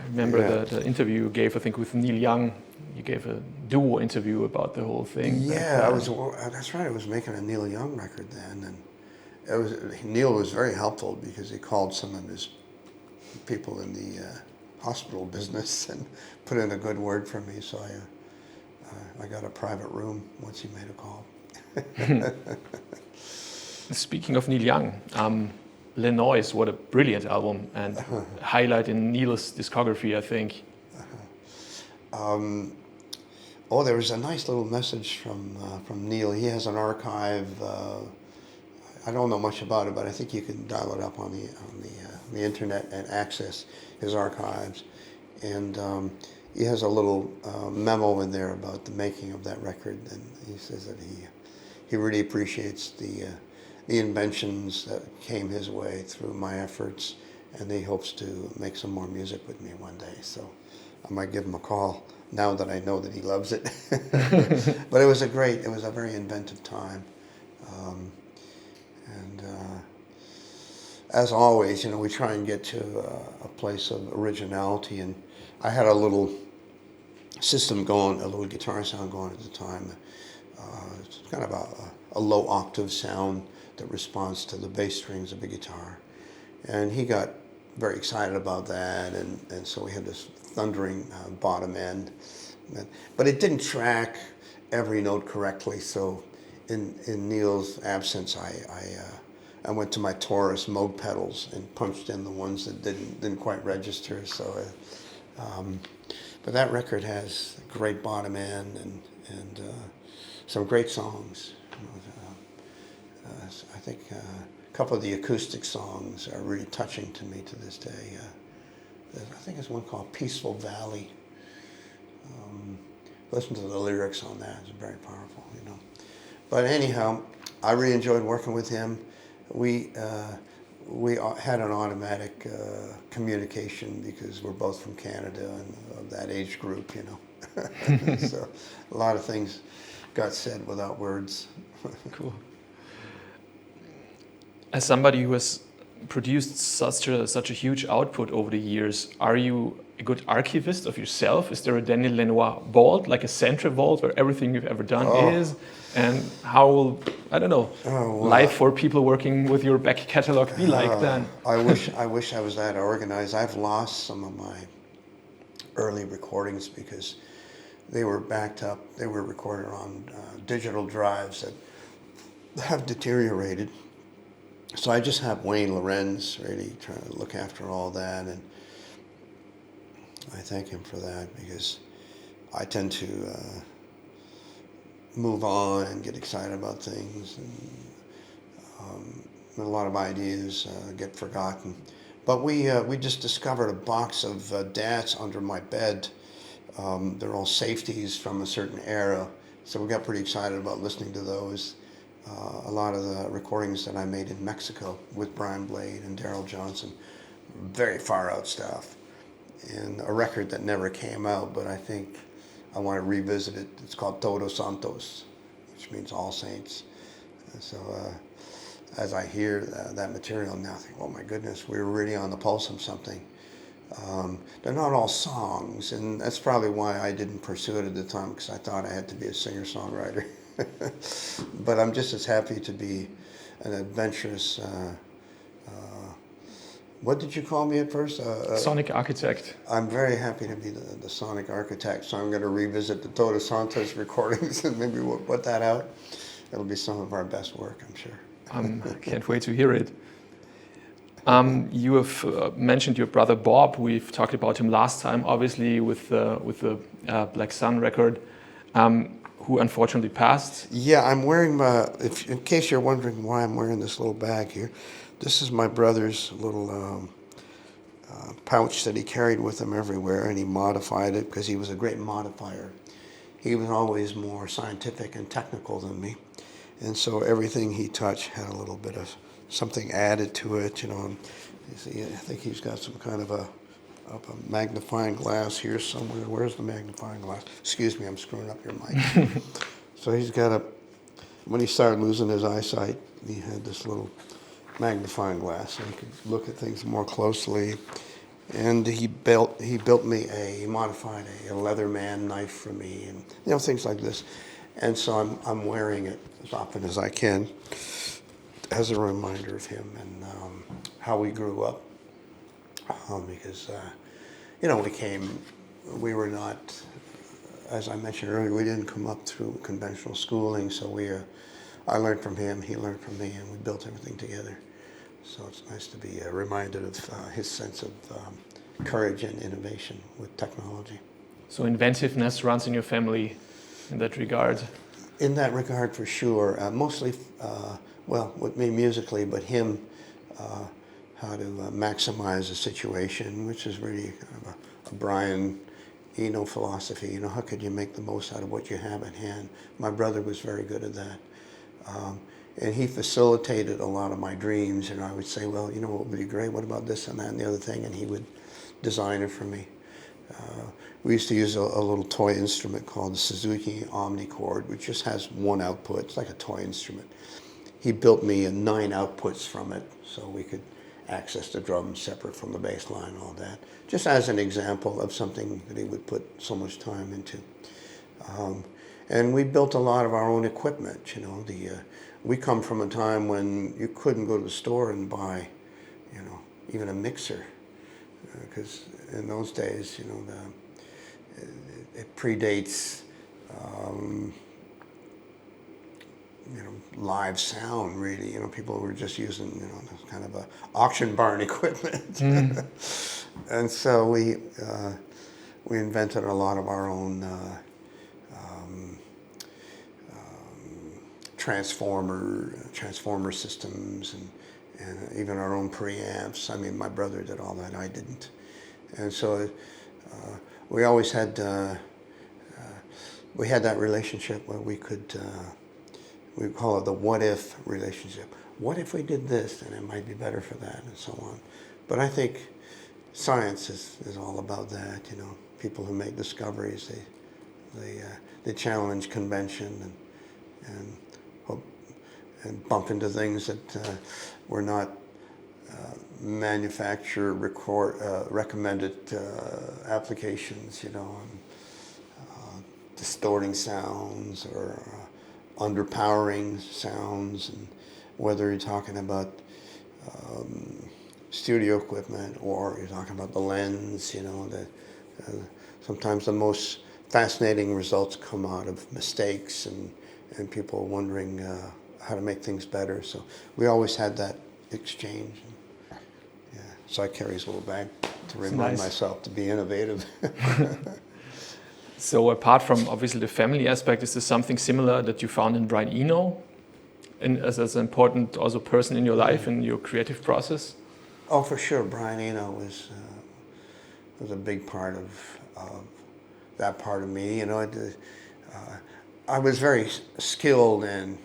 [SPEAKER 1] remember the interview you gave, I think, with Neil Young. You gave a duo interview about the whole thing.
[SPEAKER 2] Yeah, that's right. I was making a Neil Young record then, and Neil was very helpful because he called some of his people in the hospital business and put in a good word for me. So I got a private room once he made a call.
[SPEAKER 1] Speaking of Neil Young, Lanois, what a brilliant album and highlight in Neil's discography, I think.
[SPEAKER 2] Oh, there was a nice little message from Neil. He has an archive. I don't know much about it, but I think you can dial it up on the internet and access his archives. And he has a little memo in there about the making of that record, and he says that he really appreciates the inventions that came his way through my efforts, and he hopes to make some more music with me one day. So I might give him a call now that I know that he loves it. But it was a very inventive time. As always, we try and get to a place of originality, and I had a little system going, a little guitar sound going at the time. It's kind of a low octave sound that responds to the bass strings of the guitar. And he got very excited about that, and so we had this thundering bottom end. But it didn't track every note correctly, so in Neil's absence, I went to my Taurus Moog pedals and punched in the ones that didn't quite register. So, but that record has a great bottom end and some great songs. I think a couple of the acoustic songs are really touching to me to this day. I think there's one called Peaceful Valley. Listen to the lyrics on that; it's very powerful, But anyhow, I really enjoyed working with him. We had an automatic communication because we're both from Canada and of that age group, So a lot of things got said without words.
[SPEAKER 1] Cool. As somebody who has produced such a huge output over the years, are you a good archivist of yourself? Is there a Daniel Lanois vault, like a central vault, where everything you've ever done is? And how will, I don't know, life for people working with your back catalog be like then?
[SPEAKER 2] I wish I was that organized. I've lost some of my early recordings because they were backed up. They were recorded on digital drives that have deteriorated. So I just have Wayne Lorenz really trying to look after all that, and I thank him for that because I tend to move on and get excited about things, and a lot of ideas get forgotten. But we just discovered a box of DATs under my bed. They're all safeties from a certain era, so we got pretty excited about listening to those. A lot of the recordings that I made in Mexico with Brian Blade and Daryl Johnson, very far out stuff, and a record that never came out, but I think I want to revisit it. It's called Todos Santos, which means all saints. And so as I hear that material now, I think, oh my goodness, we were really on the pulse of something. They're not all songs, and that's probably why I didn't pursue it at the time, because I thought I had to be a singer-songwriter. But I'm just as happy to be an adventurous, what did you call me at first?
[SPEAKER 1] Sonic architect.
[SPEAKER 2] I'm very happy to be the sonic architect, so I'm going to revisit the Todos Santos recordings and maybe we'll put that out. It'll be some of our best work, I'm sure.
[SPEAKER 1] I can't wait to hear it. You have mentioned your brother Bob. We've talked about him last time, obviously, with the Black Sun record. Who unfortunately passed.
[SPEAKER 2] Yeah, I'm wearing in case you're wondering why I'm wearing this little bag here, this is my brother's little pouch that he carried with him everywhere, and he modified it because he was a great modifier. He was always more scientific and technical than me, and so everything he touched had a little bit of something added to it, You see, I think he's got some kind of a magnifying glass here somewhere. Where's the magnifying glass? Excuse me, I'm screwing up your mic. So he's got when he started losing his eyesight, he had this little magnifying glass so he could look at things more closely. And he modified a Leatherman knife for me, and things like this. And so I'm wearing it as often as I can as a reminder of him and how we grew up. Because, we were not, as I mentioned earlier, we didn't come up through conventional schooling, so I learned from him, he learned from me, and we built everything together. So it's nice to be reminded of his sense of courage and innovation with technology.
[SPEAKER 1] So inventiveness runs in your family in that regard?
[SPEAKER 2] In that regard, for sure. Mostly, well, with me musically, but him, how to maximize a situation, which is really kind of a Brian Eno philosophy. You know, how could you make the most out of what you have at hand? My brother was very good at that. And he facilitated a lot of my dreams. And I would say, well, you know what would be great? What about this and that and the other thing? And he would design it for me. We used to use a little toy instrument called the Suzuki Omnichord, which just has one output. It's like a toy instrument. He built me 9 outputs from it, so we could access the drums separate from the bass line, all that. Just as an example of something that he would put so much time into. And we built a lot of our own equipment. You know, we come from a time when you couldn't go to the store and buy, you know, even a mixer, because in those days, you know, it predates, you know, live sound, really. You know, people were just using, you know, kind of a auction barn equipment. And so we invented a lot of our own transformer systems and even our own preamps. I mean, my brother did all that, I didn't. And so we always had that relationship where we could, we call it the what if relationship. What if we did this, and it might be better for that, and so on. But I think science is all about that, you know. People who make discoveries, they challenge convention and bump into things that were not manufacturer recommended applications, you know, distorting sounds or underpowering sounds, and whether you're talking about studio equipment or you're talking about the lens, you know, sometimes the most fascinating results come out of mistakes and people wondering how to make things better. So we always had that exchange. Yeah, so I carry this little bag to remind myself to be innovative.
[SPEAKER 1] So apart from obviously the family aspect, is this something similar that you found in Brian Eno, and as an important also person in your life and your creative process?
[SPEAKER 2] Oh, for sure. Brian Eno was a big part of that part of me. You know, I was very skilled and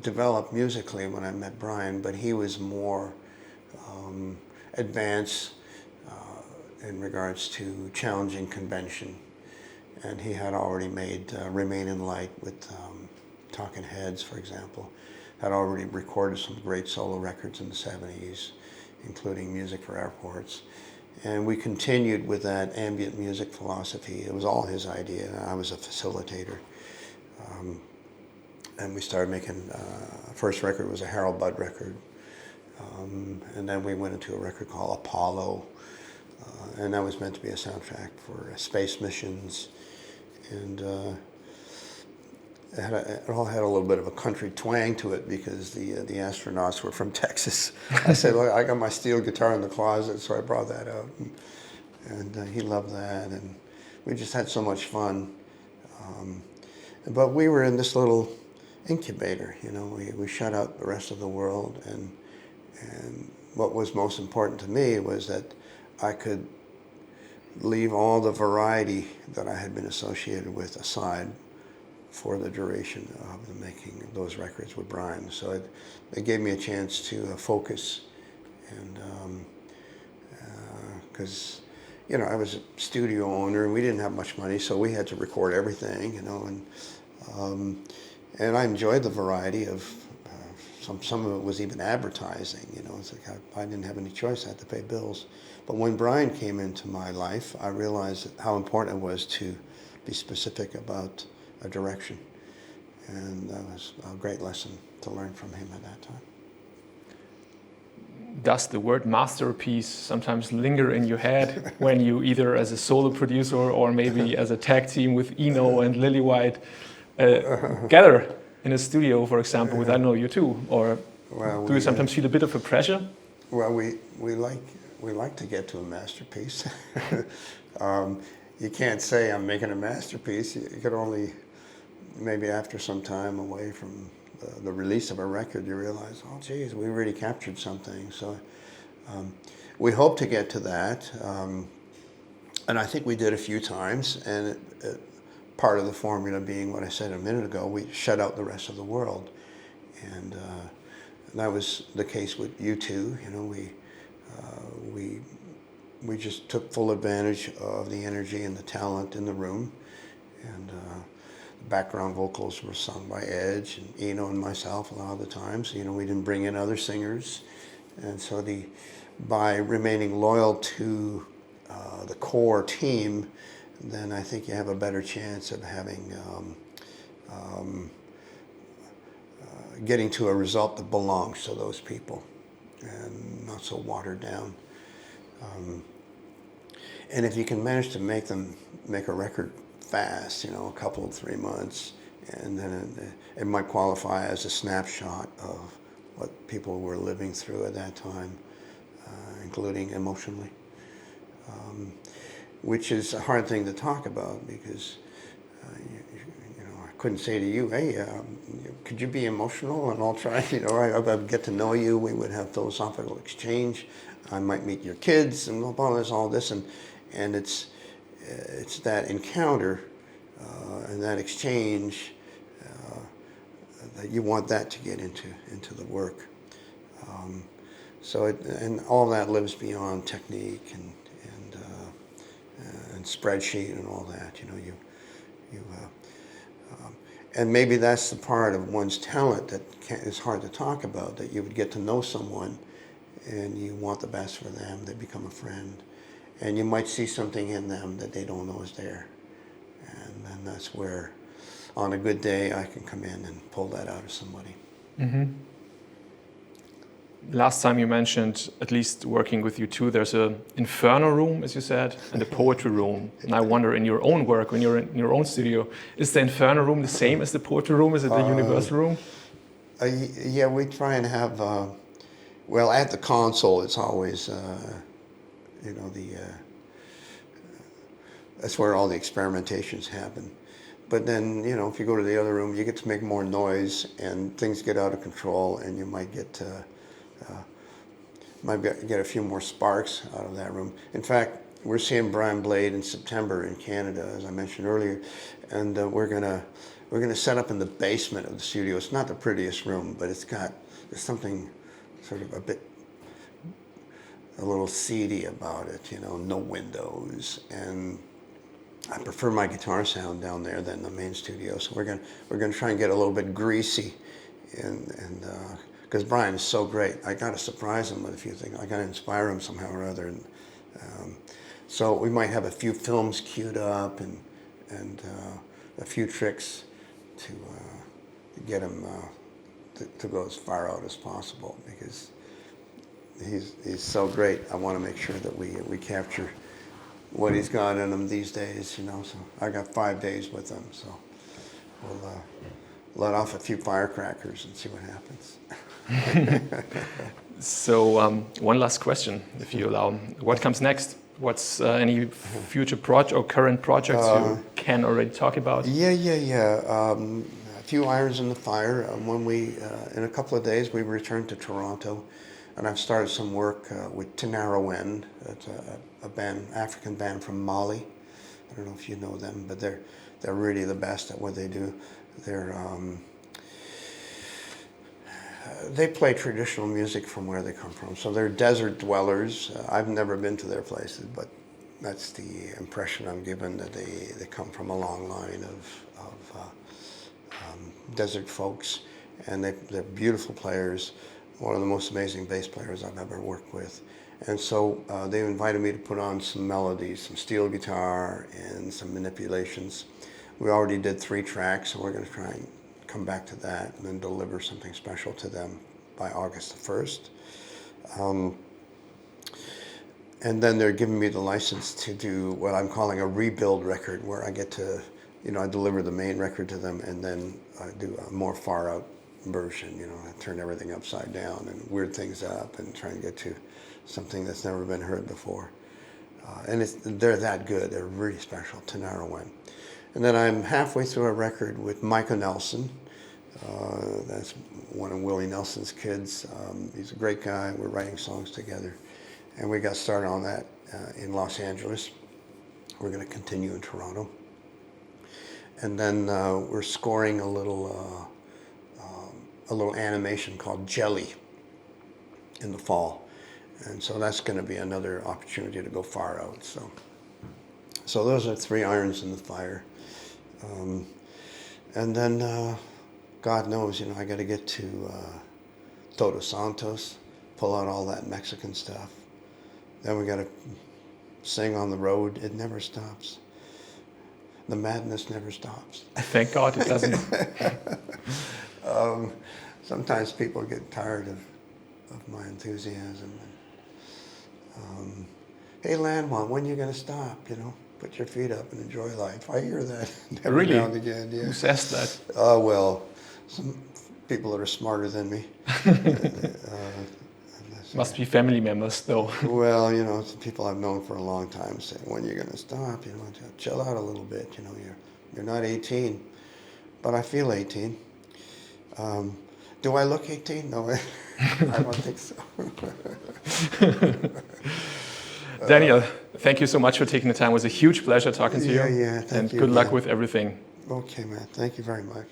[SPEAKER 2] developed musically when I met Brian, but he was more advanced in regards to challenging convention. And he had already made Remain in Light with Talking Heads, for example. Had already recorded some great solo records in the 70s, including Music for Airports. And we continued with that ambient music philosophy. It was all his idea, and I was a facilitator. And we started making, first record was a Harold Budd record. And then we went into a record called Apollo. And that was meant to be a soundtrack for space missions. And it all had a little bit of a country twang to it because the astronauts were from Texas. I said, look, I got my steel guitar in the closet, so I brought that out. And he loved that, and we just had so much fun. But we were in this little incubator, you know. We shut out the rest of the world, and what was most important to me was that I could leave all the variety that I had been associated with aside for the duration of making those records with Brian. So it gave me a chance to focus, and because you know, I was a studio owner and we didn't have much money, so we had to record everything, you know, and I enjoyed the variety of some of it was even advertising, you know. It's like I didn't have any choice, I had to pay bills. But when Brian came into my life, I realized how important it was to be specific about a direction. And that was a great lesson to learn from him at that time.
[SPEAKER 1] Does the word masterpiece sometimes linger in your head when you either as a solo producer or maybe as a tag team with Eno and Lillywhite gather in a studio, for example, with, I don't know, you too? Or do you sometimes feel a bit of a pressure?
[SPEAKER 2] Well, we like to get to a masterpiece. You can't say I'm making a masterpiece. You could only, maybe after some time away from the release of a record, you realize, oh, geez, we really captured something. So we hope to get to that. And I think we did a few times. And part of the formula being what I said a minute ago, we shut out the rest of the world. And that was the case with U2. You know, we just took full advantage of the energy and the talent in the room. And background vocals were sung by Edge and Eno and myself a lot of the times. You know, we didn't bring in other singers. And so by remaining loyal to the core team, then I think you have a better chance of having getting to a result that belongs to those people and not so watered down. And if you can manage to make a record fast, you know, a couple of 3 months, and then it might qualify as a snapshot of what people were living through at that time, including emotionally, which is a hard thing to talk about because you know, I couldn't say to you, hey, could you be emotional and I'll try, you know, I'd get to know you, we would have philosophical exchange, I might meet your kids, and there's all this, and it's that encounter and that exchange that you want that to get into the work. And all that lives beyond technique and spreadsheet and all that. You know, and maybe that's the part of one's talent that is hard to talk about. That you would get to know someone, and you want the best for them. They become a friend. And you might see something in them that they don't know is there. And then that's where, on a good day, I can come in and pull that out of somebody.
[SPEAKER 1] Mm-hmm. Last time you mentioned, at least working with U2, there's an inferno room, as you said, and a poetry room. And I wonder, in your own work, when you're in your own studio, is the inferno room the same as the poetry room? Is it the universal room?
[SPEAKER 2] Yeah, we try and have, well, at the console, it's always... you know, that's where all the experimentations happen. But then, you know, if you go to the other room, you get to make more noise and things get out of control, and you might get a few more sparks out of that room. In fact, we're seeing Brian Blade in September in Canada, as I mentioned earlier, and we're gonna set up in the basement of the studio. It's not the prettiest room, but there's something sort of a little seedy about it, you know, no windows, and I prefer my guitar sound down there than the main studio. So we're gonna try and get a little bit greasy, and because Brian is so great, I got to surprise him with a few things. I got to inspire him somehow or other, and so we might have a few films queued up and a few tricks to get him to go as far out as possible because. He's so great. I want to make sure that we capture what he's got in him these days, you know. So I got 5 days with him, so we'll let off a few firecrackers and see what happens.
[SPEAKER 1] So one last question, if you allow. What comes next? What's any future project or current projects you can already talk about?
[SPEAKER 2] Yeah. A few irons in the fire. When in a couple of days, we return to Toronto. And I've started some work with Tinaroen. It's a band, African band from Mali. I don't know if you know them, but they're really the best at what they do. They play traditional music from where they come from. So they're desert dwellers. I've never been to their places, but that's the impression I'm given, that they come from a long line of desert folks, and they're beautiful players. One of the most amazing bass players I've ever worked with. And so they invited me to put on some melodies, some steel guitar, and some manipulations. We already did 3 tracks, so we're going to try and come back to that and then deliver something special to them by August the 1st. And then they're giving me the license to do what I'm calling a rebuild record, where I get to I deliver the main record to them, and then I do a more far out version. I turn everything upside down and weird things up and try and get to something that's never been heard before. And they're that good. They're really special, Tenaro one. And then I'm halfway through a record with Micah Nelson. That's one of Willie Nelson's kids. He's a great guy. We're writing songs together. And we got started on that in Los Angeles. We're going to continue in Toronto. And then we're scoring a little animation called Jelly in the fall. And so that's going to be another opportunity to go far out. So those are 3 irons in the fire. And then, God knows, I got to get to Todos Santos, pull out all that Mexican stuff. Then we got to sing on the road. It never stops. The madness never stops.
[SPEAKER 1] Thank God it doesn't.
[SPEAKER 2] Sometimes people get tired of my enthusiasm. Hey, Lanois, when are you going to stop? Put your feet up and enjoy life. I hear that every now and again. Yeah.
[SPEAKER 1] Who says that?
[SPEAKER 2] Well, some people that are smarter than me.
[SPEAKER 1] Must be family members, though.
[SPEAKER 2] Well, some people I've known for a long time saying, when are you going to stop? Chill out a little bit. You're not 18. But I feel 18. Do I look 18? No, I don't think so.
[SPEAKER 1] Daniel, thank you so much for taking the time. It was a huge pleasure talking to you.
[SPEAKER 2] Yeah, thank you.
[SPEAKER 1] And good luck with everything.
[SPEAKER 2] Okay, man. Thank you very much.